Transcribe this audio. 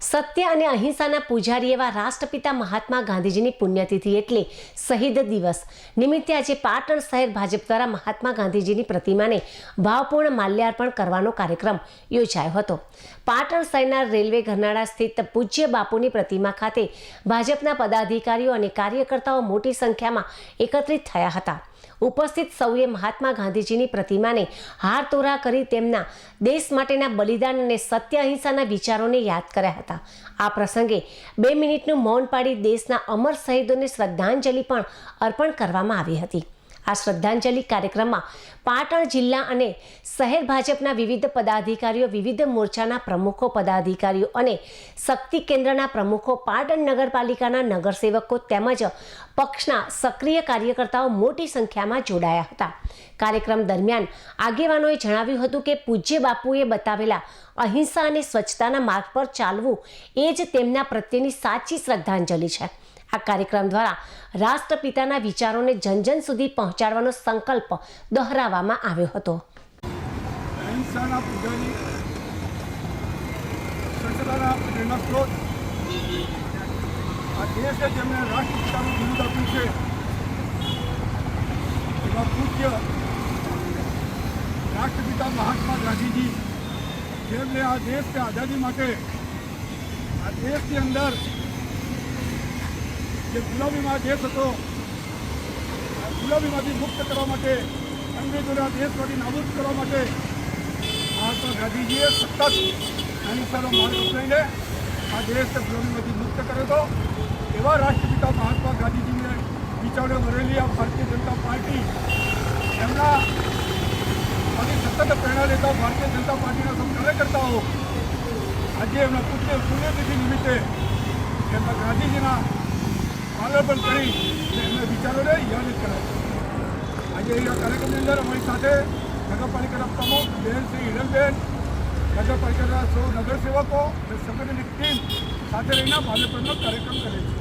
સત્ય અને અહિંસાના પૂજારી એવા રાષ્ટ્રપિતા મહાત્મા ગાંધીજીની પુણ્યતિથિ એટલે શહીદ દિવસ નિમિત્તે આજે પાટણ શહેર ભાજપ દ્વારા મહાત્મા ગાંધીજીની પ્રતિમાને ભાવપૂર્ણ માલ્યાર્પણ કરવાનો કાર્યક્રમ યોજાયો હતો। પાટણ શહેરના રેલવે ઘરનાળા સ્થિત પૂજ્ય બાપુની પ્રતિમા ખાતે ભાજપના પદાધિકારીઓ અને કાર્યકર્તાઓ મોટી સંખ્યામાં એકત્રિત થયા હતા। ઉપસ્થિત સૌએ મહાત્મા ગાંધીજીની પ્રતિમાને હારતોરા કરી તેમના દેશ માટેના બલિદાન અને સત્ય અહિંસાના વિચારોને યાદ કર્યા હતા। આ પ્રસંગે 2 મિનિટનું મૌન પાડી દેશના અમર શહીદોને શ્રદ્ધાંજલિ પણ અર્પણ કરવામાં આવી હતી। આ શ્રદ્ધાંજલિ કાર્યક્રમમાં પાટણ જિલ્લા અને શહેર ભાજપના વિવિધ પદાધિકારીઓ, વિવિધ મોરચાના પ્રમુખો, પદાધિકારીઓ અને શક્તિ કેન્દ્રના પ્રમુખો, પાટણ નગરપાલિકાના નગરસેવકો તેમજ પક્ષના સક્રિય કાર્યકર્તાઓ મોટી સંખ્યામાં જોડાયા હતા। કાર્યક્રમ દરમિયાન આગેવાનોએ જણાવ્યું હતું કે પૂજ્ય બાપુએ બતાવેલા અહિંસા અને સ્વચ્છતાના માર્ગ પર ચાલવું એ જ તેમના પ્રત્યેની સાચી શ્રદ્ધાંજલિ છે। આ કાર્યક્રમ દ્વારા રાષ્ટ્રપિતાના વિચારોને જન જન સુધી પહોંચાડવાનો સંકલ્પ દોહરાવવામાં આવ્યો હતો। અહિંસાના પૂજારી, સ્વચ્છતાના પ્રેરણા સ્ત્રોત, આ દેશે જેમને રાષ્ટ્રપિતાનું બિરુદ આપ્યું છે એવા પૂજ્ય રાષ્ટ્રપિતા મહાત્મા ગાંધીજી, જેમને આ દેશની આઝાદી માટે, આ દેશની અંદર જે ગુલામીમાં દેશ હતો, આ ગુલામીમાંથી મુક્ત કરવા માટે, અંગ્રેજોને આ દેશમાંથી નાબૂદ કરવા માટે મહાત્મા ગાંધીજીએ સતત અહિંસાનો માર્ગ અપનાવીને આ દેશને ગુલામીમાંથી મુક્ત કર્યો હતો। એવા રાષ્ટ્રપિતા મહાત્મા ગાંધીજીને વિચારો ભરેલી આ ભારતીય જનતા પાર્ટી, એમના સતત પ્રેરણા લેતા ભારતીય જનતા પાર્ટીના સૌ કાર્યકર્તાઓ આજે એમના પુણ્યતિથિ નિમિત્તે એમના ગાંધીજીના માલ્યાર્પણ કરી એમના વિચારોને યાદ કરે છે। આજે આ કાર્યક્રમની અંદર અમારી સાથે નગરપાલિકાના પ્રમુખ બહેન શ્રી હિરલબેન, નગરપાલિકાના સૌ નગરસેવકો અને સંગઠનની ટીમ સાથે રહીને માલ્યાર્પણનો કાર્યક્રમ કરે છે।